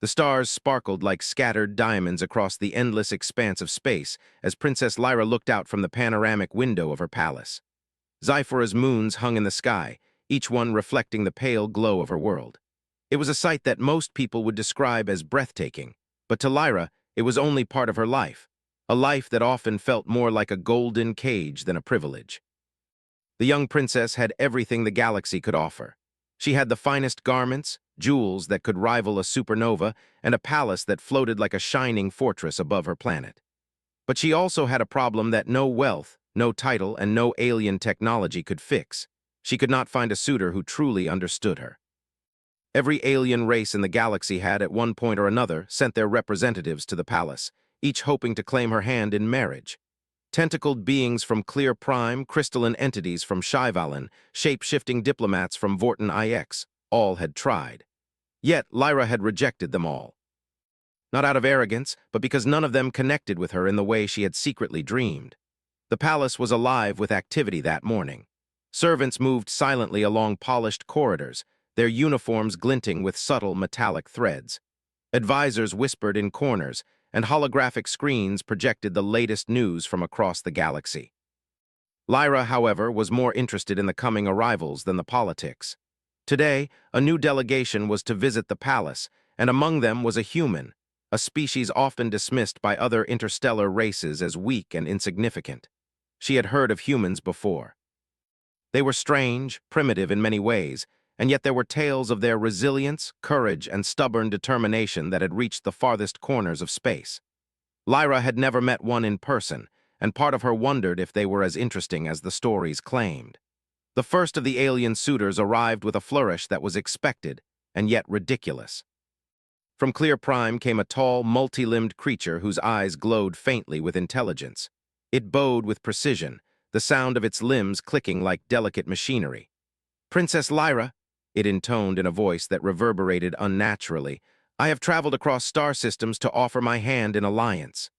The stars sparkled like scattered diamonds across the endless expanse of space as Princess Lyra looked out from the panoramic window of her palace. Zyphora's moons hung in the sky, each one reflecting the pale glow of her world. It was a sight that most people would describe as breathtaking, but to Lyra, it was only part of her life, a life that often felt more like a golden cage than a privilege. The young princess had everything the galaxy could offer. She had the finest garments, jewels that could rival a supernova, and a palace that floated like a shining fortress above her planet. But she also had a problem that no wealth, no title, and no alien technology could fix. She could not find a suitor who truly understood her. Every alien race in the galaxy had, at one point or another, sent their representatives to the palace, each hoping to claim her hand in marriage. Tentacled beings from Clear Prime, crystalline entities from Shyvalan, shape-shifting diplomats from Vorten IX, all had tried. Yet Lyra had rejected them all. Not out of arrogance, but because none of them connected with her in the way she had secretly dreamed. The palace was alive with activity that morning. Servants moved silently along polished corridors, their uniforms glinting with subtle metallic threads. Advisors whispered in corners, and holographic screens projected the latest news from across the galaxy. Lyra, however, was more interested in the coming arrivals than the politics. Today, a new delegation was to visit the palace, and among them was a human, a species often dismissed by other interstellar races as weak and insignificant. She had heard of humans before. They were strange, primitive in many ways, and yet there were tales of their resilience, courage, and stubborn determination that had reached the farthest corners of space. Lyra had never met one in person, and part of her wondered if they were as interesting as the stories claimed. The first of the alien suitors arrived with a flourish that was expected, and yet ridiculous. From Clear Prime came a tall, multi-limbed creature whose eyes glowed faintly with intelligence. It bowed with precision, the sound of its limbs clicking like delicate machinery. "Princess Lyra," it intoned in a voice that reverberated unnaturally, "I have traveled across star systems to offer my hand in alliance."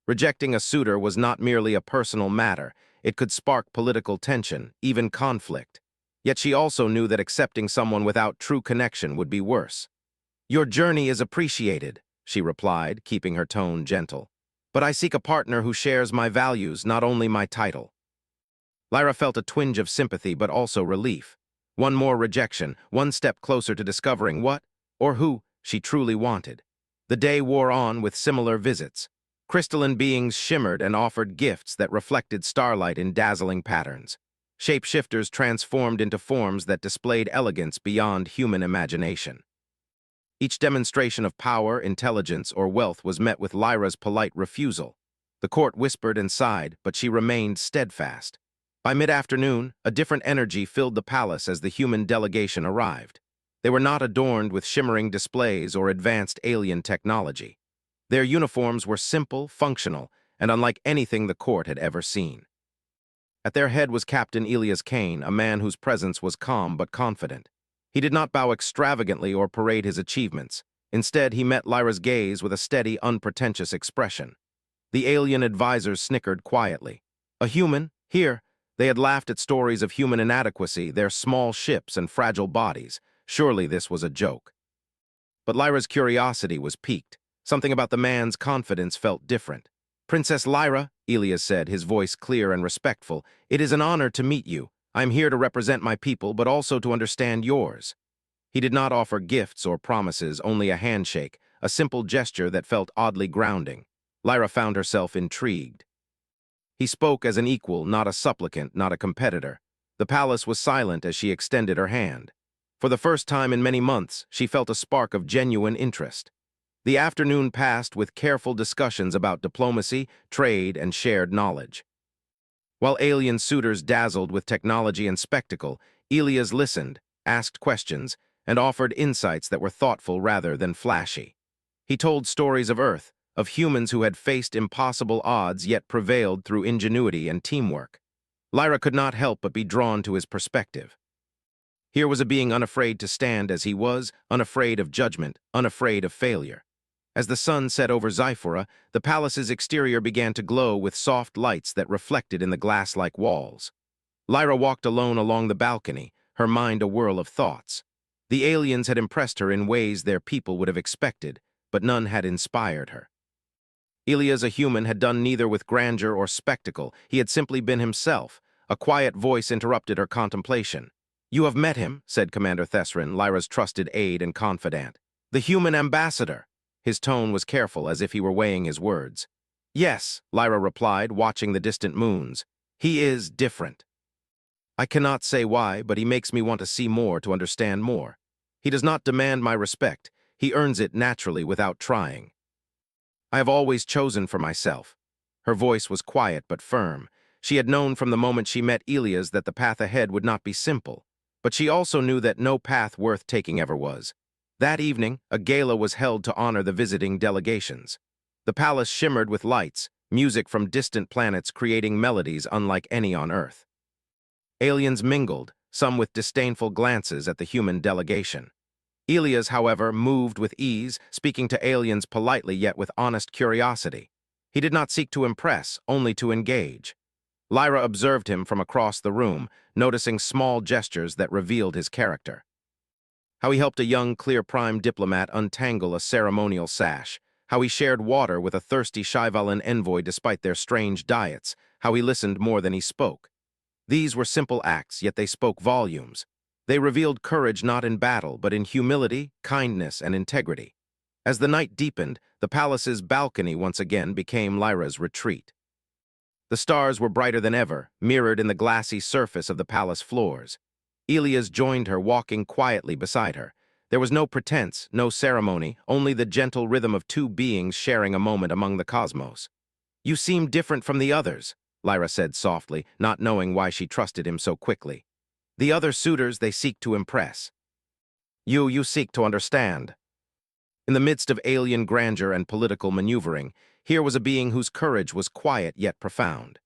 Rejecting a suitor was not merely a personal matter. It could spark political tension, even conflict. Yet she also knew that accepting someone without true connection would be worse. "Your journey is appreciated," she replied, keeping her tone gentle. "But I seek a partner who shares my values, not only my title." Lyra felt a twinge of sympathy but also relief. One more rejection, one step closer to discovering what, or who, she truly wanted. The day wore on with similar visits. Crystalline beings shimmered and offered gifts that reflected starlight in dazzling patterns. Shapeshifters transformed into forms that displayed elegance beyond human imagination. Each demonstration of power, intelligence, or wealth was met with Lyra's polite refusal. The court whispered and sighed, but she remained steadfast. By mid-afternoon, a different energy filled the palace as the human delegation arrived. They were not adorned with shimmering displays or advanced alien technology. Their uniforms were simple, functional, and unlike anything the court had ever seen. At their head was Captain Elias Kane, a man whose presence was calm but confident. He did not bow extravagantly or parade his achievements. Instead, he met Lyra's gaze with a steady, unpretentious expression. The alien advisors snickered quietly. A human? Here? They had laughed at stories of human inadequacy, their small ships and fragile bodies. Surely this was a joke. But Lyra's curiosity was piqued. Something about the man's confidence felt different. "Princess Lyra," Elias said, his voice clear and respectful, "it is an honor to meet you. I am here to represent my people, but also to understand yours." He did not offer gifts or promises, only a handshake, a simple gesture that felt oddly grounding. Lyra found herself intrigued. He spoke as an equal, not a supplicant, not a competitor. The palace was silent as she extended her hand. For the first time in many months, she felt a spark of genuine interest. The afternoon passed with careful discussions about diplomacy, trade, and shared knowledge. While alien suitors dazzled with technology and spectacle, Elias listened, asked questions, and offered insights that were thoughtful rather than flashy. He told stories of Earth, of humans who had faced impossible odds yet prevailed through ingenuity and teamwork. Lyra could not help but be drawn to his perspective. Here was a being unafraid to stand as he was, unafraid of judgment, unafraid of failure. As the sun set over Zyphora, the palace's exterior began to glow with soft lights that reflected in the glass-like walls. Lyra walked alone along the balcony, her mind a whirl of thoughts. The aliens had impressed her in ways their people would have expected, but none had inspired her. Elias, a human, had done neither with grandeur or spectacle. He had simply been himself. A quiet voice interrupted her contemplation. "You have met him," said Commander Thesrin, Lyra's trusted aide and confidant. "The human ambassador." His tone was careful, as if he were weighing his words. "Yes," Lyra replied, watching the distant moons. "He is different. I cannot say why, but he makes me want to see more, to understand more. He does not demand my respect. He earns it naturally without trying. I have always chosen for myself." Her voice was quiet but firm. She had known from the moment she met Elias that the path ahead would not be simple, but she also knew that no path worth taking ever was. That evening, a gala was held to honor the visiting delegations. The palace shimmered with lights, music from distant planets creating melodies unlike any on Earth. Aliens mingled, some with disdainful glances at the human delegation. Elias, however, moved with ease, speaking to aliens politely yet with honest curiosity. He did not seek to impress, only to engage. Lyra observed him from across the room, noticing small gestures that revealed his character. How he helped a young Clear Prime diplomat untangle a ceremonial sash. How he shared water with a thirsty Shyvalan envoy despite their strange diets. How he listened more than he spoke. These were simple acts, yet they spoke volumes. They revealed courage not in battle, but in humility, kindness, and integrity. As the night deepened, the palace's balcony once again became Lyra's retreat. The stars were brighter than ever, mirrored in the glassy surface of the palace floors. Elias joined her, walking quietly beside her. There was no pretense, no ceremony, only the gentle rhythm of two beings sharing a moment among the cosmos. "You seem different from the others," Lyra said softly, not knowing why she trusted him so quickly. "The other suitors they seek to impress. You seek to understand." In the midst of alien grandeur and political maneuvering, here was a being whose courage was quiet yet profound.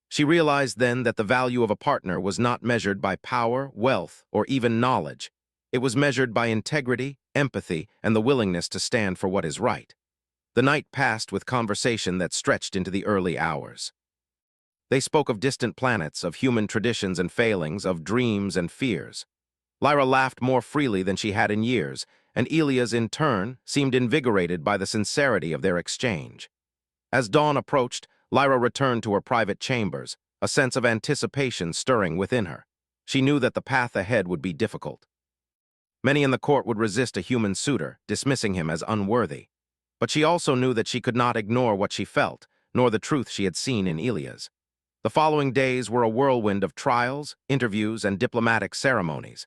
She realized then that the value of a partner was not measured by power, wealth, or even knowledge. It was measured by integrity, empathy, and the willingness to stand for what is right. The night passed with conversation that stretched into the early hours. They spoke of distant planets, of human traditions and failings, of dreams and fears. Lyra laughed more freely than she had in years, and Elias, in turn, seemed invigorated by the sincerity of their exchange. As dawn approached, Lyra returned to her private chambers, a sense of anticipation stirring within her. She knew that the path ahead would be difficult. Many in the court would resist a human suitor, dismissing him as unworthy. But she also knew that she could not ignore what she felt, nor the truth she had seen in Elias. The following days were a whirlwind of trials, interviews, and diplomatic ceremonies.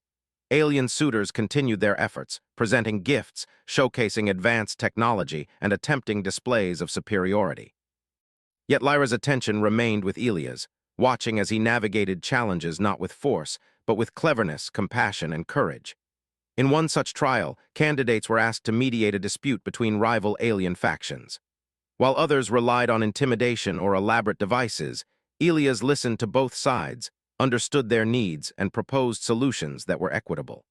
Alien suitors continued their efforts, presenting gifts, showcasing advanced technology, and attempting displays of superiority. Yet Lyra's attention remained with Elias, watching as he navigated challenges not with force, but with cleverness, compassion, and courage. In one such trial, candidates were asked to mediate a dispute between rival alien factions. While others relied on intimidation or elaborate devices, Elias listened to both sides, understood their needs, and proposed solutions that were equitable.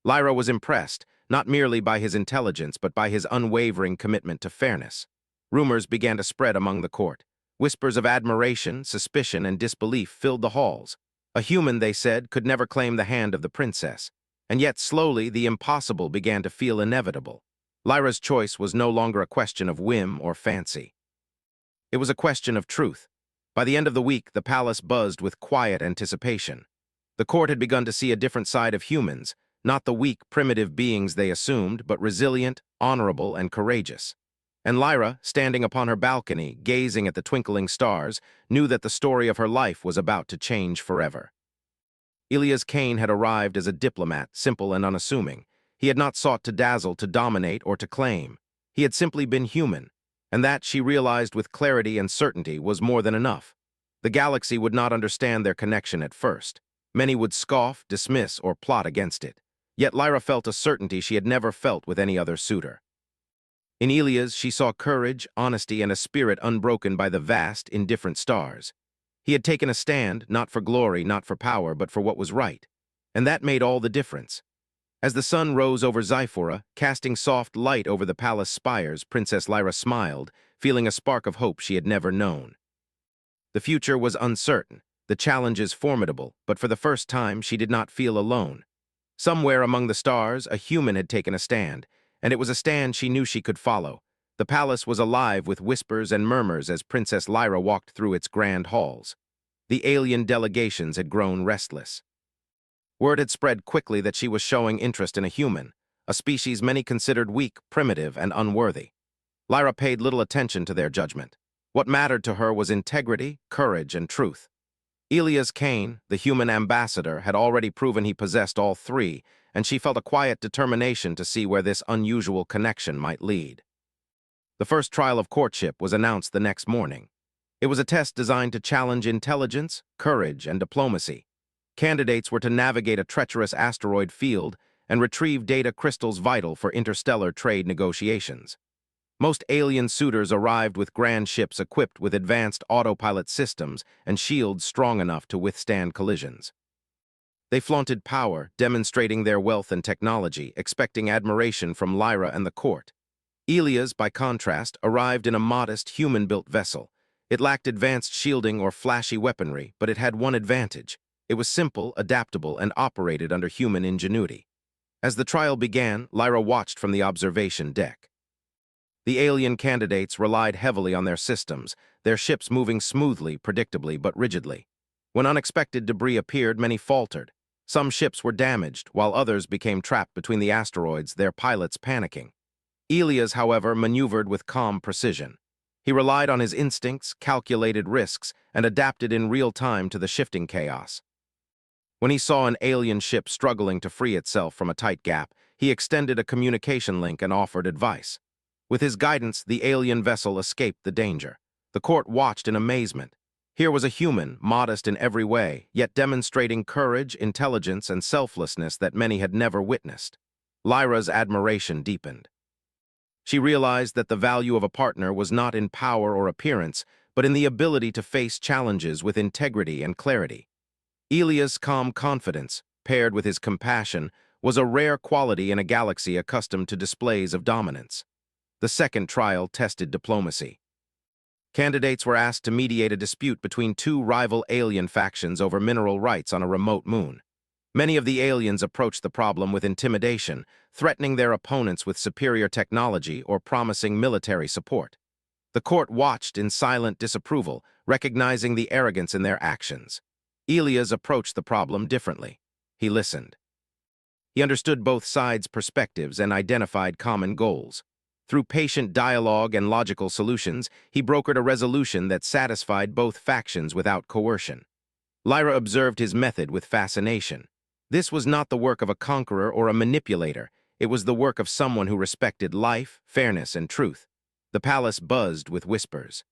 Lyra was impressed, not merely by his intelligence, but by his unwavering commitment to fairness. Rumors began to spread among the court. Whispers of admiration, suspicion, and disbelief filled the halls. A human, they said, could never claim the hand of the princess. And yet slowly the impossible began to feel inevitable. Lyra's choice was no longer a question of whim or fancy. It was a question of truth. By the end of the week, the palace buzzed with quiet anticipation. The court had begun to see a different side of humans, not the weak, primitive beings they assumed, but resilient, honorable, and courageous. And Lyra, standing upon her balcony, gazing at the twinkling stars, knew that the story of her life was about to change forever. Elias Kane had arrived as a diplomat, simple and unassuming. He had not sought to dazzle, to dominate, or to claim. He had simply been human, and that, she realized with clarity and certainty, was more than enough. The galaxy would not understand their connection at first. Many would scoff, dismiss, or plot against it. Yet Lyra felt a certainty she had never felt with any other suitor. In Elias, she saw courage, honesty, and a spirit unbroken by the vast, indifferent stars. He had taken a stand, not for glory, not for power, but for what was right. And that made all the difference. As the sun rose over Zyphora, casting soft light over the palace spires, Princess Lyra smiled, feeling a spark of hope she had never known. The future was uncertain, the challenges formidable, but for the first time she did not feel alone. Somewhere among the stars, a human had taken a stand, and it was a stand she knew she could follow. The palace was alive with whispers and murmurs as Princess Lyra walked through its grand halls. The alien delegations had grown restless. Word had spread quickly that she was showing interest in a human, a species many considered weak, primitive, and unworthy. Lyra paid little attention to their judgment. What mattered to her was integrity, courage, and truth. Elias Kane, the human ambassador, had already proven he possessed all three, and she felt a quiet determination to see where this unusual connection might lead. The first trial of courtship was announced the next morning. It was a test designed to challenge intelligence, courage, and diplomacy. Candidates were to navigate a treacherous asteroid field and retrieve data crystals vital for interstellar trade negotiations. Most alien suitors arrived with grand ships equipped with advanced autopilot systems and shields strong enough to withstand collisions. They flaunted power, demonstrating their wealth and technology, expecting admiration from Lyra and the court. Elias, by contrast, arrived in a modest, human-built vessel. It lacked advanced shielding or flashy weaponry, but it had one advantage. It was simple, adaptable, and operated under human ingenuity. As the trial began, Lyra watched from the observation deck. The alien candidates relied heavily on their systems, their ships moving smoothly, predictably, but rigidly. When unexpected debris appeared, many faltered. Some ships were damaged, while others became trapped between the asteroids, their pilots panicking. Elias, however, maneuvered with calm precision. He relied on his instincts, calculated risks, and adapted in real time to the shifting chaos. When he saw an alien ship struggling to free itself from a tight gap, he extended a communication link and offered advice. With his guidance, the alien vessel escaped the danger. The court watched in amazement. Here was a human, modest in every way, yet demonstrating courage, intelligence, and selflessness that many had never witnessed. Lyra's admiration deepened. She realized that the value of a partner was not in power or appearance, but in the ability to face challenges with integrity and clarity. Elias' calm confidence, paired with his compassion, was a rare quality in a galaxy accustomed to displays of dominance. The second trial tested diplomacy. Candidates were asked to mediate a dispute between two rival alien factions over mineral rights on a remote moon. Many of the aliens approached the problem with intimidation, threatening their opponents with superior technology or promising military support. The court watched in silent disapproval, recognizing the arrogance in their actions. Elias approached the problem differently. He listened. He understood both sides' perspectives and identified common goals. Through patient dialogue and logical solutions, he brokered a resolution that satisfied both factions without coercion. Lyra observed his method with fascination. This was not the work of a conqueror or a manipulator. It was the work of someone who respected life, fairness, and truth. The palace buzzed with whispers.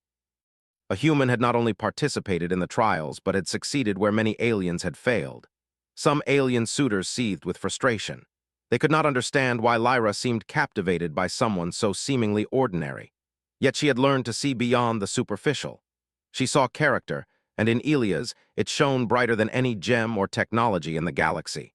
A human had not only participated in the trials, but had succeeded where many aliens had failed. Some alien suitors seethed with frustration. They could not understand why Lyra seemed captivated by someone so seemingly ordinary. Yet she had learned to see beyond the superficial. She saw character, and in Elias, it shone brighter than any gem or technology in the galaxy.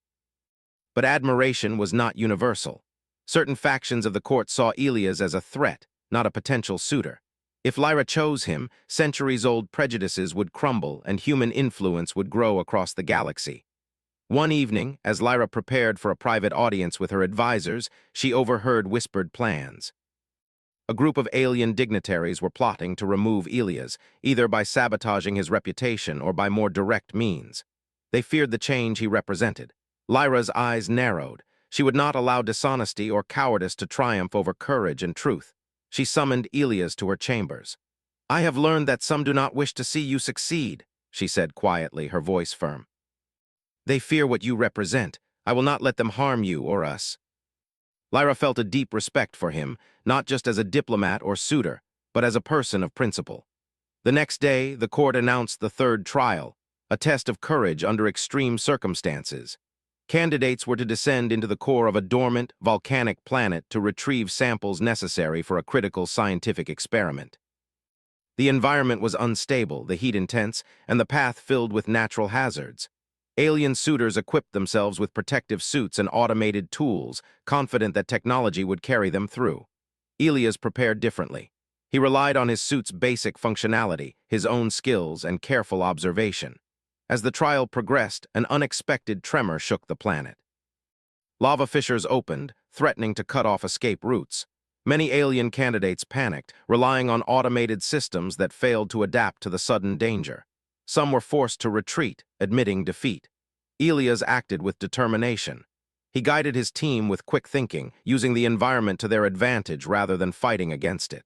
But admiration was not universal. Certain factions of the court saw Elias as a threat, not a potential suitor. If Lyra chose him, centuries-old prejudices would crumble and human influence would grow across the galaxy. One evening, as Lyra prepared for a private audience with her advisors, she overheard whispered plans. A group of alien dignitaries were plotting to remove Elias, either by sabotaging his reputation or by more direct means. They feared the change he represented. Lyra's eyes narrowed. She would not allow dishonesty or cowardice to triumph over courage and truth. She summoned Elias to her chambers. "I have learned that some do not wish to see you succeed," she said quietly, her voice firm. "They fear what you represent. I will not let them harm you or us." Lyra felt a deep respect for him, not just as a diplomat or suitor, but as a person of principle. The next day, the court announced the third trial, a test of courage under extreme circumstances. Candidates were to descend into the core of a dormant, volcanic planet to retrieve samples necessary for a critical scientific experiment. The environment was unstable, the heat intense, and the path filled with natural hazards. Alien suitors equipped themselves with protective suits and automated tools, confident that technology would carry them through. Elias prepared differently. He relied on his suit's basic functionality, his own skills, and careful observation. As the trial progressed, an unexpected tremor shook the planet. Lava fissures opened, threatening to cut off escape routes. Many alien candidates panicked, relying on automated systems that failed to adapt to the sudden danger. Some were forced to retreat, admitting defeat. Elias acted with determination. He guided his team with quick thinking, using the environment to their advantage rather than fighting against it.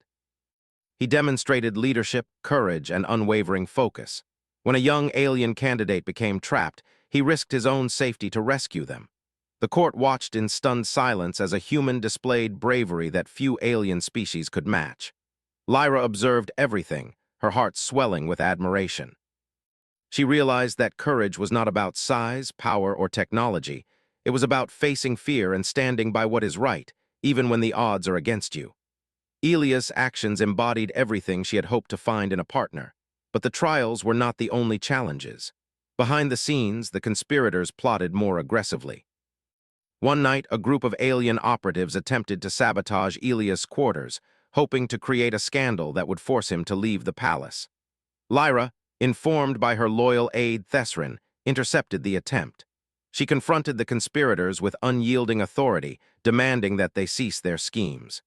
He demonstrated leadership, courage, and unwavering focus. When a young alien candidate became trapped, he risked his own safety to rescue them. The court watched in stunned silence as a human displayed bravery that few alien species could match. Lyra observed everything, her heart swelling with admiration. She realized that courage was not about size, power, or technology. It was about facing fear and standing by what is right, even when the odds are against you. Elias' actions embodied everything she had hoped to find in a partner, but the trials were not the only challenges. Behind the scenes, the conspirators plotted more aggressively. One night, a group of alien operatives attempted to sabotage Elias' quarters, hoping to create a scandal that would force him to leave the palace. Lyra, informed by her loyal aide Thesrin, intercepted the attempt. She confronted the conspirators with unyielding authority, demanding that they cease their schemes.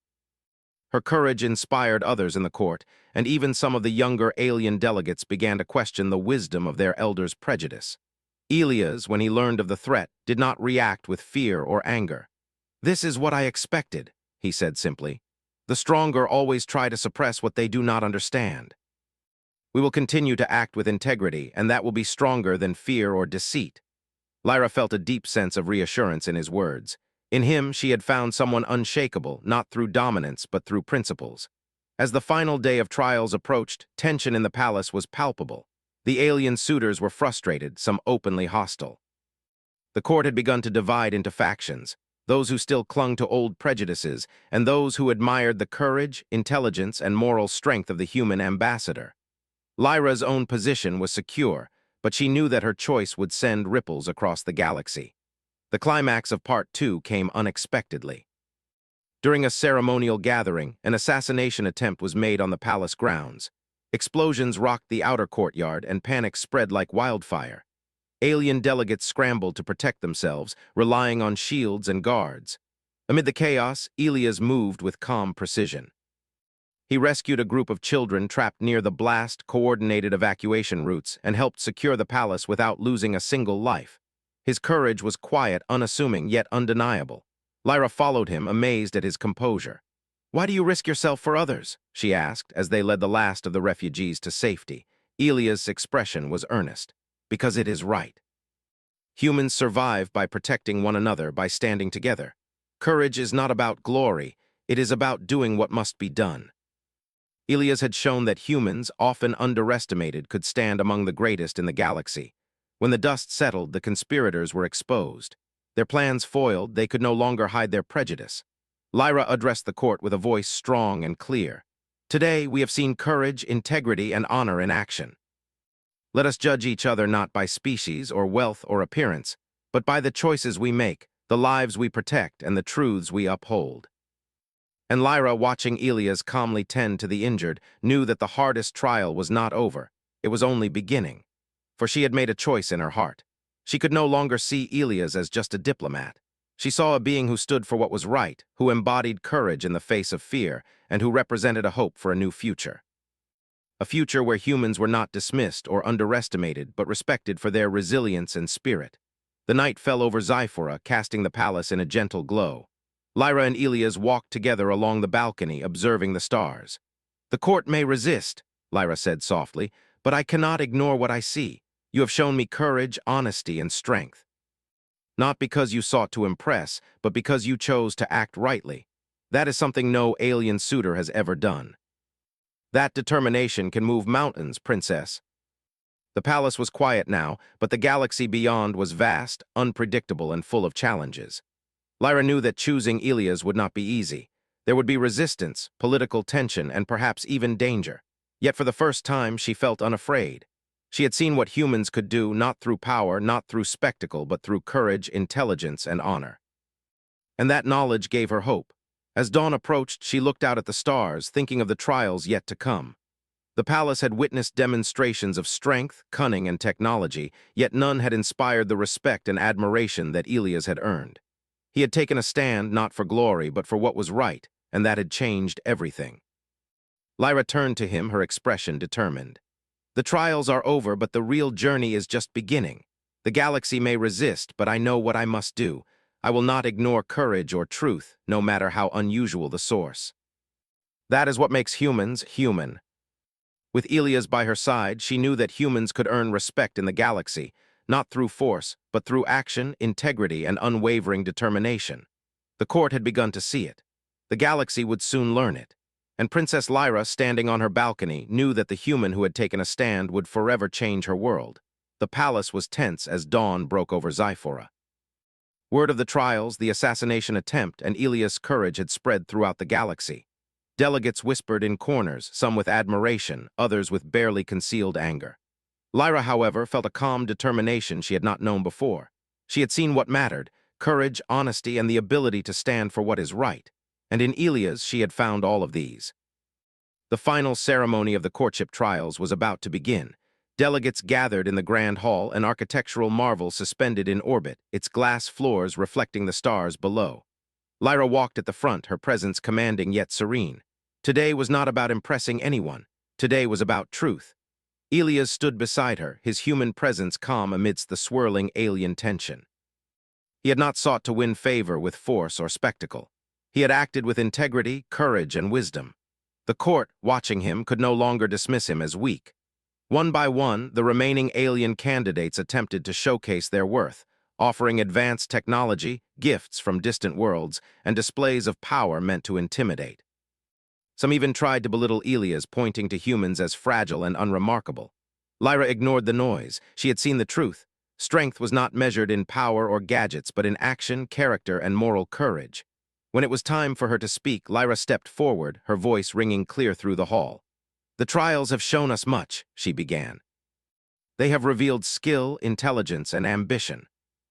Her courage inspired others in the court, and even some of the younger alien delegates began to question the wisdom of their elders' prejudice. Elias, when he learned of the threat, did not react with fear or anger. "This is what I expected," he said simply. "The stronger always try to suppress what they do not understand. We will continue to act with integrity, and that will be stronger than fear or deceit." Lyra felt a deep sense of reassurance in his words. In him, she had found someone unshakable, not through dominance, but through principles. As the final day of trials approached, tension in the palace was palpable. The alien suitors were frustrated, some openly hostile. The court had begun to divide into factions, those who still clung to old prejudices, and those who admired the courage, intelligence, and moral strength of the human ambassador. Lyra's own position was secure, but she knew that her choice would send ripples across the galaxy. The climax of Part 2 came unexpectedly. During a ceremonial gathering, an assassination attempt was made on the palace grounds. Explosions rocked the outer courtyard, and panic spread like wildfire. Alien delegates scrambled to protect themselves, relying on shields and guards. Amid the chaos, Elias moved with calm precision. He rescued a group of children trapped near the blast, coordinated evacuation routes, and helped secure the palace without losing a single life. His courage was quiet, unassuming, yet undeniable. Lyra followed him, amazed at his composure. "Why do you risk yourself for others?" she asked, as they led the last of the refugees to safety. Elias' expression was earnest. "Because it is right. Humans survive by protecting one another, by standing together. Courage is not about glory, it is about doing what must be done." Elias had shown that humans, often underestimated, could stand among the greatest in the galaxy. When the dust settled, the conspirators were exposed. Their plans foiled, they could no longer hide their prejudice. Lyra addressed the court with a voice strong and clear. "Today, we have seen courage, integrity, and honor in action. Let us judge each other not by species or wealth or appearance, but by the choices we make, the lives we protect, and the truths we uphold." And Lyra, watching Elias calmly tend to the injured, knew that the hardest trial was not over. It was only beginning. For she had made a choice in her heart. She could no longer see Elias as just a diplomat. She saw a being who stood for what was right, who embodied courage in the face of fear, and who represented a hope for a new future. A future where humans were not dismissed or underestimated, but respected for their resilience and spirit. The night fell over Sci-Fi, casting the palace in a gentle glow. Lyra and Elias walked together along the balcony, observing the stars. "The court may resist," Lyra said softly, "but I cannot ignore what I see. You have shown me courage, honesty, and strength. Not because you sought to impress, but because you chose to act rightly. That is something no alien suitor has ever done. That determination can move mountains, Princess." The palace was quiet now, but the galaxy beyond was vast, unpredictable, and full of challenges. Lyra knew that choosing Elias would not be easy. There would be resistance, political tension, and perhaps even danger. Yet for the first time, she felt unafraid. She had seen what humans could do, not through power, not through spectacle, but through courage, intelligence, and honor. And that knowledge gave her hope. As dawn approached, she looked out at the stars, thinking of the trials yet to come. The palace had witnessed demonstrations of strength, cunning, and technology, yet none had inspired the respect and admiration that Elias had earned. He had taken a stand not for glory, but for what was right, and that had changed everything. Lyra turned to him, her expression determined. The trials are over, but the real journey is just beginning. The galaxy may resist, but I know what I must do. I will not ignore courage or truth, no matter how unusual the source. That is what makes humans human. With Elias by her side, she knew that humans could earn respect in the galaxy, not through force, but through action, integrity, and unwavering determination. The court had begun to see it. The galaxy would soon learn it. And Princess Lyra, standing on her balcony, knew that the human who had taken a stand would forever change her world. The palace was tense as dawn broke over Zyphora. Word of the trials, the assassination attempt, and Elias' courage had spread throughout the galaxy. Delegates whispered in corners, some with admiration, others with barely concealed anger. Lyra, however, felt a calm determination she had not known before. She had seen what mattered: courage, honesty, and the ability to stand for what is right. And in Elias she had found all of these. The final ceremony of the courtship trials was about to begin. Delegates gathered in the grand hall, an architectural marvel suspended in orbit, its glass floors reflecting the stars below. Lyra walked at the front, her presence commanding yet serene. Today was not about impressing anyone. Today was about truth. Elias stood beside her, his human presence calm amidst the swirling alien tension. He had not sought to win favor with force or spectacle. He had acted with integrity, courage, and wisdom. The court, watching him, could no longer dismiss him as weak. One by one, the remaining alien candidates attempted to showcase their worth, offering advanced technology, gifts from distant worlds, and displays of power meant to intimidate. Some even tried to belittle Elias, pointing to humans as fragile and unremarkable. Lyra ignored the noise. She had seen the truth. Strength was not measured in power or gadgets, but in action, character, and moral courage. When it was time for her to speak, Lyra stepped forward, her voice ringing clear through the hall. "The trials have shown us much," she began. "They have revealed skill, intelligence, and ambition.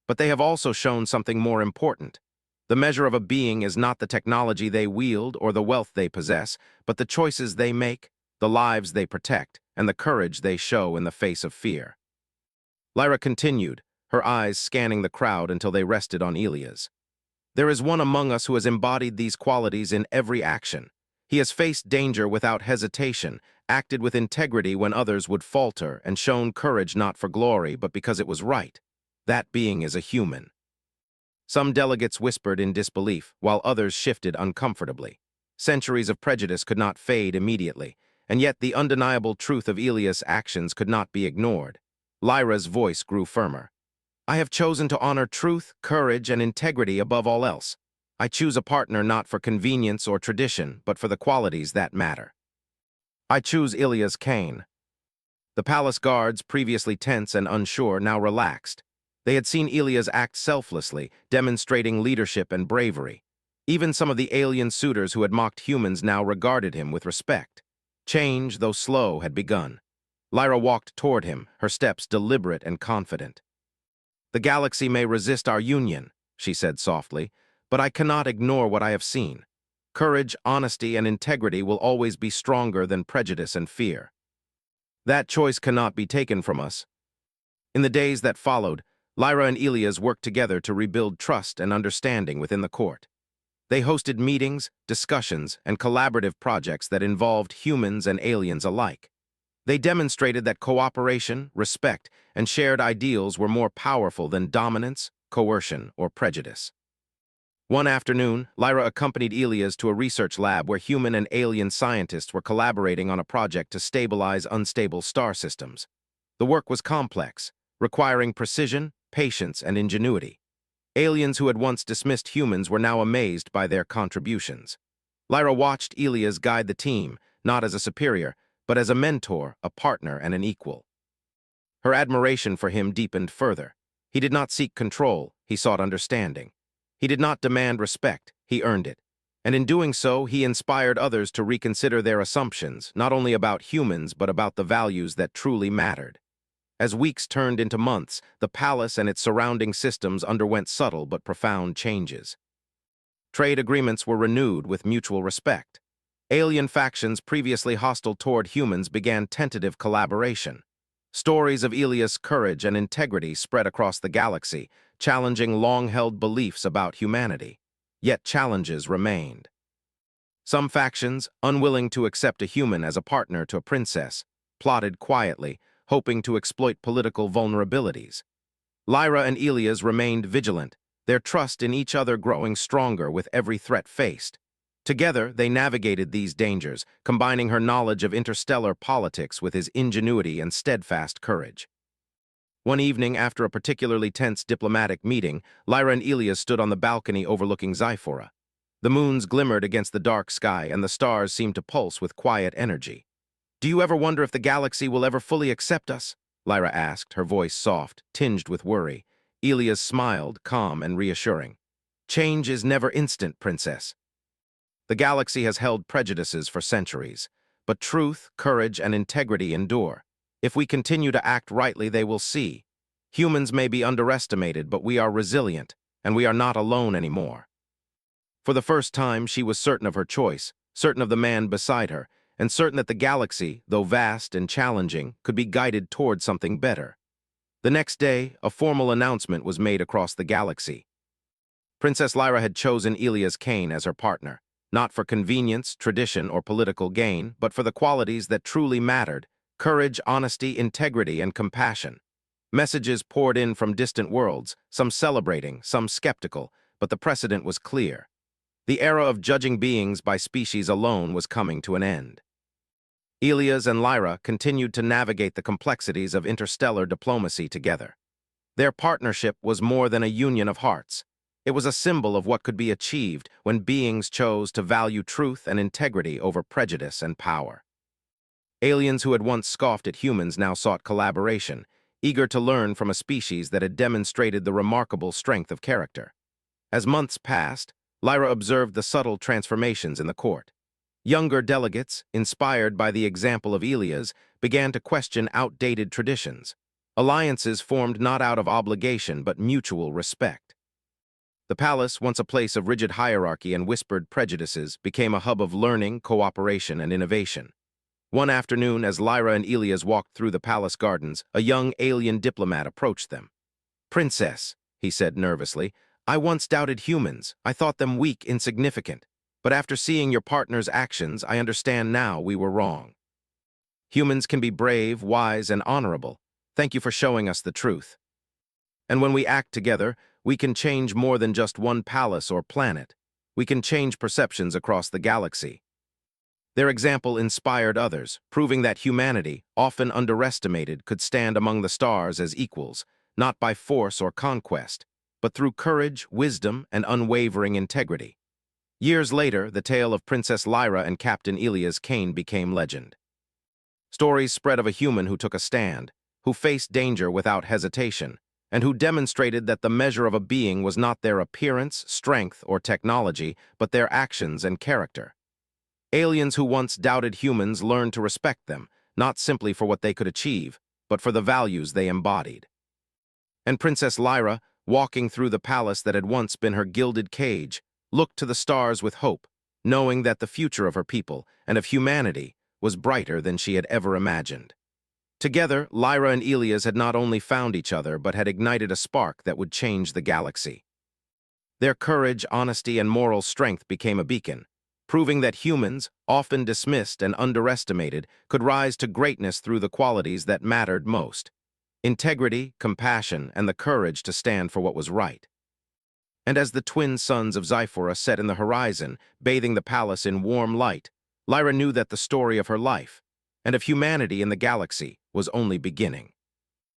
But they have also shown something more important. The measure of a being is not the technology they wield or the wealth they possess, but the choices they make, the lives they protect, and the courage they show in the face of fear." Lyra continued, her eyes scanning the crowd until they rested on Elias. "There is one among us who has embodied these qualities in every action. He has faced danger without hesitation, acted with integrity when others would falter, and shown courage not for glory, but because it was right. That being is a human." Some delegates whispered in disbelief, while others shifted uncomfortably. Centuries of prejudice could not fade immediately, and yet the undeniable truth of Elias' actions could not be ignored. Lyra's voice grew firmer. "I have chosen to honor truth, courage, and integrity above all else. I choose a partner not for convenience or tradition, but for the qualities that matter. I choose Elias Kane." The palace guards, previously tense and unsure, now relaxed. They had seen Elias act selflessly, demonstrating leadership and bravery. Even some of the alien suitors who had mocked humans now regarded him with respect. Change, though slow, had begun. Lyra walked toward him, her steps deliberate and confident. "The galaxy may resist our union," she said softly, "but I cannot ignore what I have seen. Courage, honesty, and integrity will always be stronger than prejudice and fear. That choice cannot be taken from us." In the days that followed, Lyra and Elias worked together to rebuild trust and understanding within the court. They hosted meetings, discussions, and collaborative projects that involved humans and aliens alike. They demonstrated that cooperation, respect, and shared ideals were more powerful than dominance, coercion, or prejudice. One afternoon, Lyra accompanied Elias to a research lab where human and alien scientists were collaborating on a project to stabilize unstable star systems. The work was complex, requiring precision, patience, and ingenuity. Aliens who had once dismissed humans were now amazed by their contributions. Lyra watched Elias guide the team, not as a superior, but as a mentor, a partner, and an equal. Her admiration for him deepened further. He did not seek control, he sought understanding. He did not demand respect, he earned it. And in doing so, he inspired others to reconsider their assumptions, not only about humans, but about the values that truly mattered. As weeks turned into months, the palace and its surrounding systems underwent subtle but profound changes. Trade agreements were renewed with mutual respect. Alien factions previously hostile toward humans began tentative collaboration. Stories of Elias' courage and integrity spread across the galaxy, challenging long-held beliefs about humanity. Yet challenges remained. Some factions, unwilling to accept a human as a partner to a princess, plotted quietly, hoping to exploit political vulnerabilities. Lyra and Elias remained vigilant, their trust in each other growing stronger with every threat faced. Together, they navigated these dangers, combining her knowledge of interstellar politics with his ingenuity and steadfast courage. One evening, after a particularly tense diplomatic meeting, Lyra and Elias stood on the balcony overlooking Zyphora. The moons glimmered against the dark sky, and the stars seemed to pulse with quiet energy. "Do you ever wonder if the galaxy will ever fully accept us?" Lyra asked, her voice soft, tinged with worry. Elias smiled, calm and reassuring. "Change is never instant, Princess. The galaxy has held prejudices for centuries, but truth, courage, and integrity endure. If we continue to act rightly, they will see. Humans may be underestimated, but we are resilient, and we are not alone anymore." For the first time, she was certain of her choice, certain of the man beside her, and certain that the galaxy, though vast and challenging, could be guided toward something better. The next day, a formal announcement was made across the galaxy. Princess Lyra had chosen Elias Kane as her partner, not for convenience, tradition, or political gain, but for the qualities that truly mattered: courage, honesty, integrity, and compassion. Messages poured in from distant worlds, some celebrating, some skeptical, but the precedent was clear. The era of judging beings by species alone was coming to an end. Elias and Lyra continued to navigate the complexities of interstellar diplomacy together. Their partnership was more than a union of hearts. It was a symbol of what could be achieved when beings chose to value truth and integrity over prejudice and power. Aliens who had once scoffed at humans now sought collaboration, eager to learn from a species that had demonstrated the remarkable strength of character. As months passed, Lyra observed the subtle transformations in the court. Younger delegates, inspired by the example of Elias, began to question outdated traditions. Alliances formed not out of obligation but mutual respect. The palace, once a place of rigid hierarchy and whispered prejudices, became a hub of learning, cooperation, and innovation. One afternoon, as Lyra and Elias walked through the palace gardens, a young alien diplomat approached them. "Princess," he said nervously, "I once doubted humans. I thought them weak, insignificant. But after seeing your partner's actions, I understand now we were wrong. Humans can be brave, wise, and honorable. Thank you for showing us the truth. And when we act together, we can change more than just one palace or planet. We can change perceptions across the galaxy." Their example inspired others, proving that humanity, often underestimated, could stand among the stars as equals, not by force or conquest, but through courage, wisdom, and unwavering integrity. Years later, the tale of Princess Lyra and Captain Elias Kane became legend. Stories spread of a human who took a stand, who faced danger without hesitation, and who demonstrated that the measure of a being was not their appearance, strength, or technology, but their actions and character. Aliens who once doubted humans learned to respect them, not simply for what they could achieve, but for the values they embodied. And Princess Lyra, walking through the palace that had once been her gilded cage, looked to the stars with hope, knowing that the future of her people and of humanity was brighter than she had ever imagined. Together, Lyra and Elias had not only found each other, but had ignited a spark that would change the galaxy. Their courage, honesty, and moral strength became a beacon, proving that humans, often dismissed and underestimated, could rise to greatness through the qualities that mattered most: integrity, compassion, and the courage to stand for what was right. And as the twin suns of Zyphora set in the horizon, bathing the palace in warm light, Lyra knew that the story of her life, and of humanity in the galaxy, was only beginning.